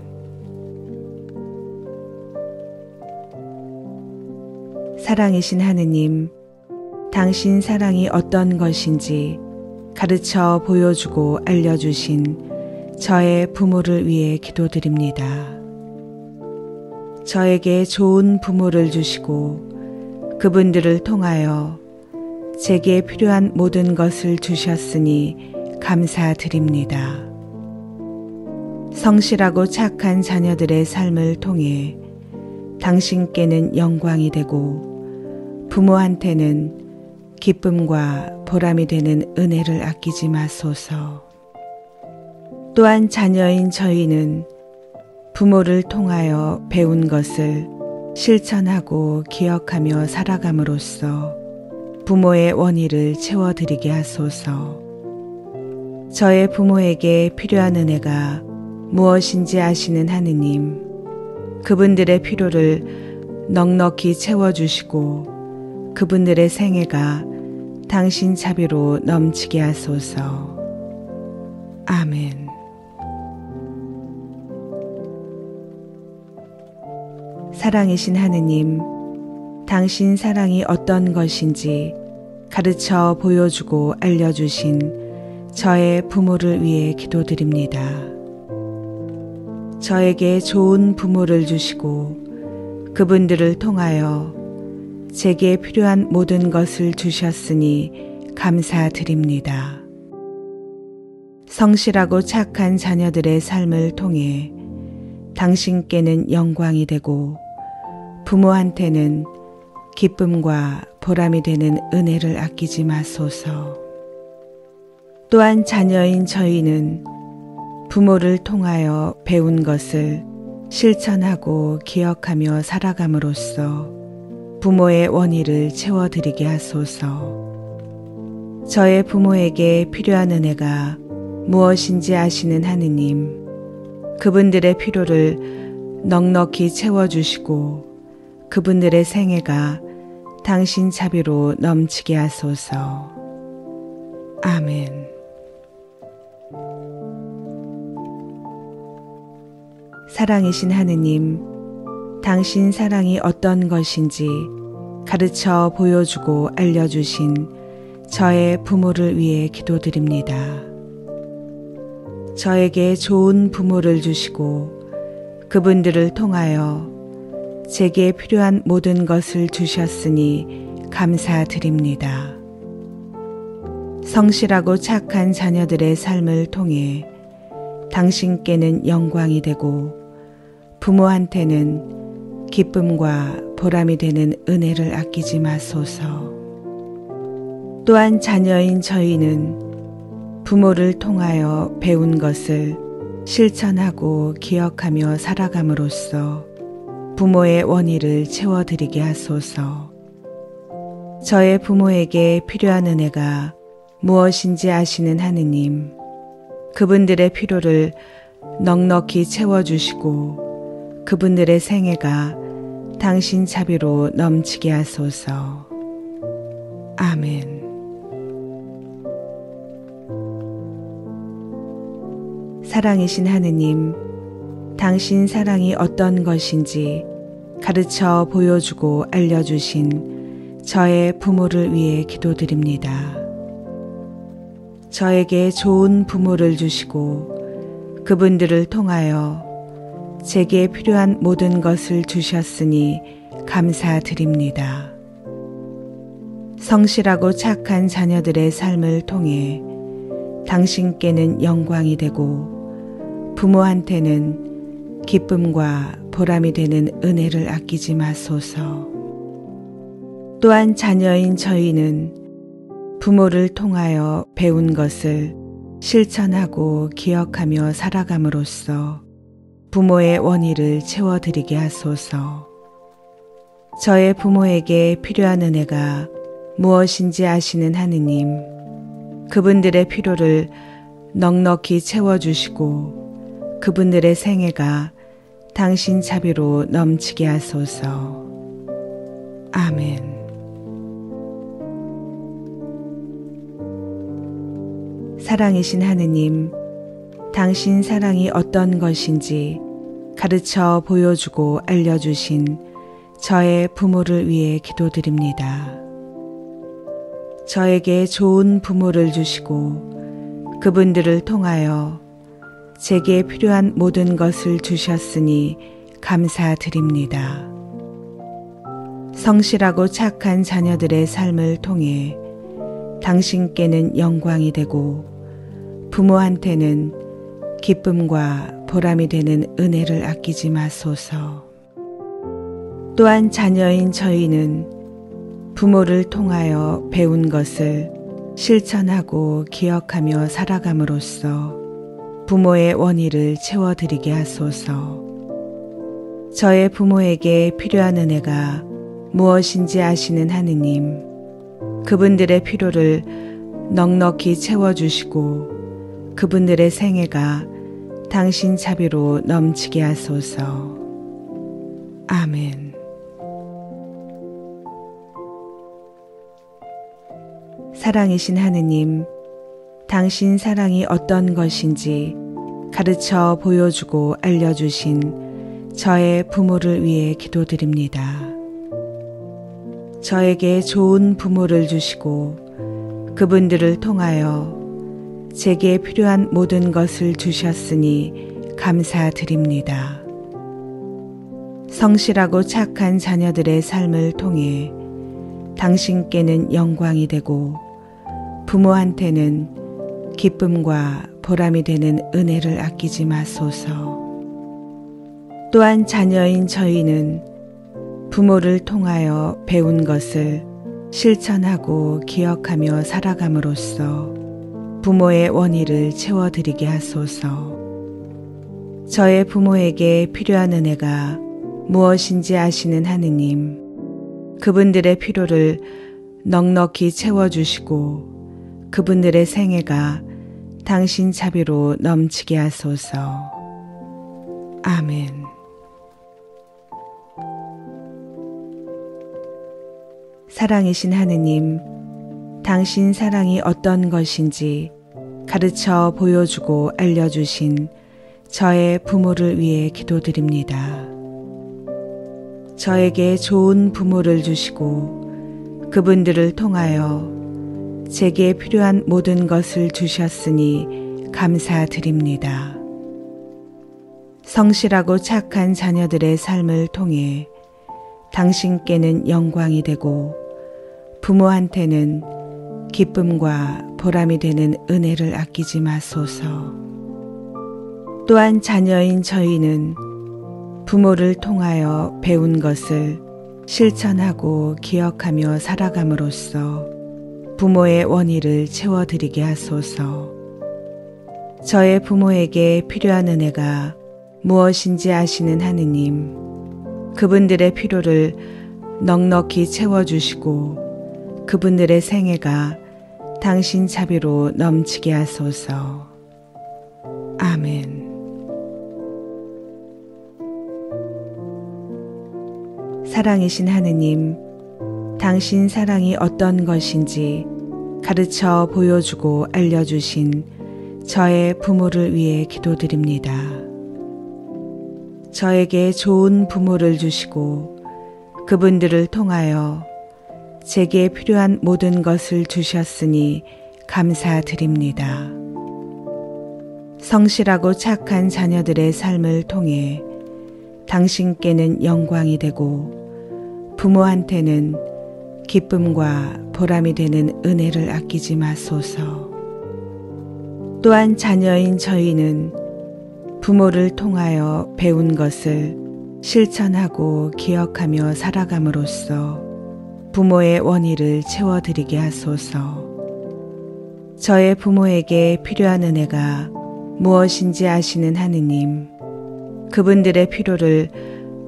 사랑이신 하느님, 당신 사랑이 어떤 것인지 가르쳐 보여주고 알려주신 저의 부모를 위해 기도드립니다. 저에게 좋은 부모를 주시고 그분들을 통하여 제게 필요한 모든 것을 주셨으니 감사드립니다. 성실하고 착한 자녀들의 삶을 통해 당신께는 영광이 되고 부모한테는 기쁨과 보람이 되는 은혜를 아끼지 마소서. 또한 자녀인 저희는 부모를 통하여 배운 것을 실천하고 기억하며 살아감으로써 부모의 원의를 채워드리게 하소서. 저의 부모에게 필요한 은혜가 무엇인지 아시는 하느님, 그분들의 필요를 넉넉히 채워주시고 그분들의 생애가 당신 자비로 넘치게 하소서. 아멘. 사랑이신 하느님, 당신 사랑이 어떤 것인지 가르쳐 보여주고 알려주신 저의 부모를 위해 기도드립니다. 저에게 좋은 부모를 주시고 그분들을 통하여 제게 필요한 모든 것을 주셨으니 감사드립니다. 성실하고 착한 자녀들의 삶을 통해 당신께는 영광이 되고 부모한테는 기쁨과 보람이 되는 은혜를 아끼지 마소서. 또한 자녀인 저희는 부모를 통하여 배운 것을 실천하고 기억하며 살아감으로써 부모의 원의를 채워드리게 하소서. 저의 부모에게 필요한 은혜가 무엇인지 아시는 하느님, 그분들의 필요를 넉넉히 채워주시고 그분들의 생애가 당신 자비로 넘치게 하소서. 아멘. 사랑이신 하느님, 당신 사랑이 어떤 것인지 가르쳐 보여주고 알려주신 저의 부모를 위해 기도드립니다. 저에게 좋은 부모를 주시고 그분들을 통하여 제게 필요한 모든 것을 주셨으니 감사드립니다. 성실하고 착한 자녀들의 삶을 통해 당신께는 영광이 되고 부모한테는 기쁨과 보람이 되는 은혜를 아끼지 마소서. 또한 자녀인 저희는 부모를 통하여 배운 것을 실천하고 기억하며 살아감으로써 부모의 원의를 채워드리게 하소서. 저의 부모에게 필요한 은혜가 무엇인지 아시는 하느님, 그분들의 필요를 넉넉히 채워주시고 그분들의 생애가 당신 자비로 넘치게 하소서. 아멘. 사랑이신 하느님, 당신 사랑이 어떤 것인지 가르쳐 보여주고 알려주신 저의 부모를 위해 기도드립니다. 저에게 좋은 부모를 주시고 그분들을 통하여 제게 필요한 모든 것을 주셨으니 감사드립니다. 성실하고 착한 자녀들의 삶을 통해 당신께는 영광이 되고 부모한테는 기쁨과 보람이 되는 은혜를 아끼지 마소서. 또한 자녀인 저희는 부모를 통하여 배운 것을 실천하고 기억하며 살아감으로써 부모의 원의를 채워드리게 하소서. 저의 부모에게 필요한 은혜가 무엇인지 아시는 하느님, 그분들의 필요를 넉넉히 채워주시고 그분들의 생애가 당신 자비로 넘치게 하소서. 아멘. 사랑이신 하느님, 당신 사랑이 어떤 것인지 가르쳐 보여주고 알려주신 저의 부모를 위해 기도드립니다. 저에게 좋은 부모를 주시고 그분들을 통하여 제게 필요한 모든 것을 주셨으니 감사드립니다. 성실하고 착한 자녀들의 삶을 통해 당신께는 영광이 되고 부모한테는 기쁨과 보람이 되는 은혜를 아끼지 마소서. 또한 자녀인 저희는 부모를 통하여 배운 것을 실천하고 기억하며 살아감으로써 부모의 원의를 채워드리게 하소서. 저의 부모에게 필요한 은혜가 무엇인지 아시는 하느님, 그분들의 필요를 넉넉히 채워주시고 그분들의 생애가 당신 자비로 넘치게 하소서. 아멘. 사랑이신 하느님, 당신 사랑이 어떤 것인지 가르쳐 보여주고 알려주신 저의 부모를 위해 기도드립니다. 저에게 좋은 부모를 주시고 그분들을 통하여 제게 필요한 모든 것을 주셨으니 감사드립니다. 성실하고 착한 자녀들의 삶을 통해 당신께는 영광이 되고 부모한테는 기쁨과 보람이 되는 은혜를 아끼지 마소서. 또한 자녀인 저희는 부모를 통하여 배운 것을 실천하고 기억하며 살아감으로써 부모의 원의를 채워드리게 하소서. 저의 부모에게 필요한 은혜가 무엇인지 아시는 하느님, 그분들의 필요를 넉넉히 채워주시고 그분들의 생애가 당신 자비로 넘치게 하소서. 아멘. 사랑이신 하느님, 당신 사랑이 어떤 것인지 가르쳐 보여주고 알려주신 저의 부모를 위해 기도드립니다. 저에게 좋은 부모를 주시고 그분들을 통하여 제게 필요한 모든 것을 주셨으니 감사드립니다. 성실하고 착한 자녀들의 삶을 통해 당신께는 영광이 되고 부모한테는 기쁨과 보람이 되는 은혜를 아끼지 마소서. 또한 자녀인 저희는 부모를 통하여 배운 것을 실천하고 기억하며 살아감으로써 부모의 원의를 채워드리게 하소서. 저의 부모에게 필요한 은혜가 무엇인지 아시는 하느님, 그분들의 필요를 넉넉히 채워주시고 그분들의 생애가 당신 자비로 넘치게 하소서. 아멘. 사랑이신 하느님, 당신 사랑이 어떤 것인지 가르쳐 보여주고 알려주신 저의 부모를 위해 기도드립니다. 저에게 좋은 부모를 주시고 그분들을 통하여 제게 필요한 모든 것을 주셨으니 감사드립니다. 성실하고 착한 자녀들의 삶을 통해 당신께는 영광이 되고 부모한테는 기쁨과 보람이 되는 은혜를 아끼지 마소서. 또한 자녀인 저희는 부모를 통하여 배운 것을 실천하고 기억하며 살아감으로써 부모의 원의를 채워드리게 하소서. 저의 부모에게 필요한 은혜가 무엇인지 아시는 하느님, 그분들의 필요를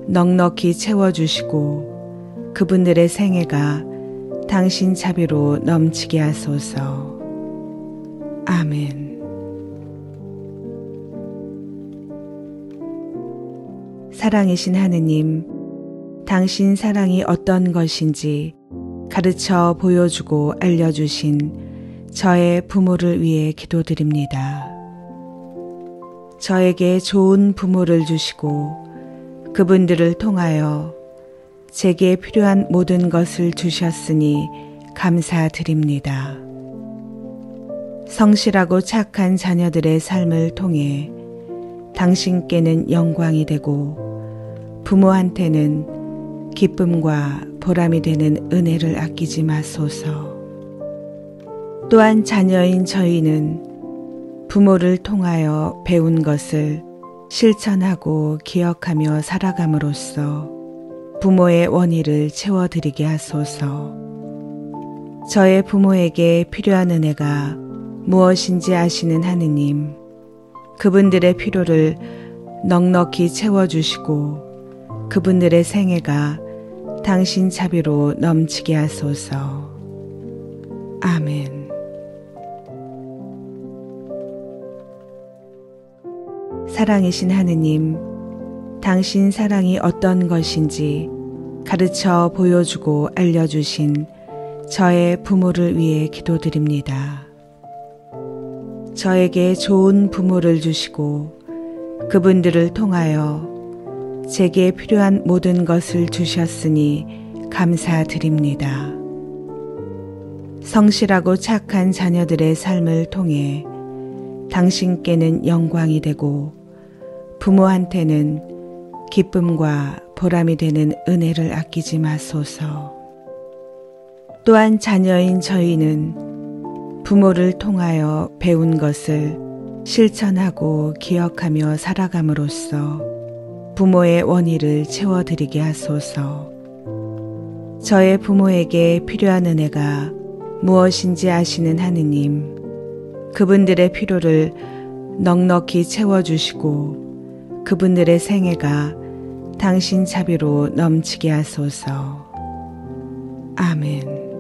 넉넉히 채워주시고 그분들의 생애가 당신 자비로 넘치게 하소서. 아멘. 사랑이신 하느님, 당신 사랑이 어떤 것인지 가르쳐 보여주고 알려주신 저의 부모를 위해 기도드립니다. 저에게 좋은 부모를 주시고 그분들을 통하여 제게 필요한 모든 것을 주셨으니 감사드립니다. 성실하고 착한 자녀들의 삶을 통해 당신께는 영광이 되고 부모한테는 기쁨과 보람이 되는 은혜를 아끼지 마소서. 또한 자녀인 저희는 부모를 통하여 배운 것을 실천하고 기억하며 살아감으로써 부모의 원의를 채워드리게 하소서. 저의 부모에게 필요한 은혜가 무엇인지 아시는 하느님, 그분들의 필요를 넉넉히 채워주시고 그분들의 생애가 당신 자비로 넘치게 하소서. 아멘. 사랑이신 하느님, 당신 사랑이 어떤 것인지 가르쳐 보여주고 알려주신 저의 부모를 위해 기도드립니다. 저에게 좋은 부모를 주시고 그분들을 통하여 제게 필요한 모든 것을 주셨으니 감사드립니다. 성실하고 착한 자녀들의 삶을 통해 당신께는 영광이 되고 부모한테는 기쁨과 보람이 되는 은혜를 아끼지 마소서. 또한 자녀인 저희는 부모를 통하여 배운 것을 실천하고 기억하며 살아감으로써 부모의 원의를 채워드리게 하소서. 저의 부모에게 필요한 은혜가 무엇인지 아시는 하느님, 그분들의 필요를 넉넉히 채워주시고 그분들의 생애가 당신 자비로 넘치게 하소서. 아멘.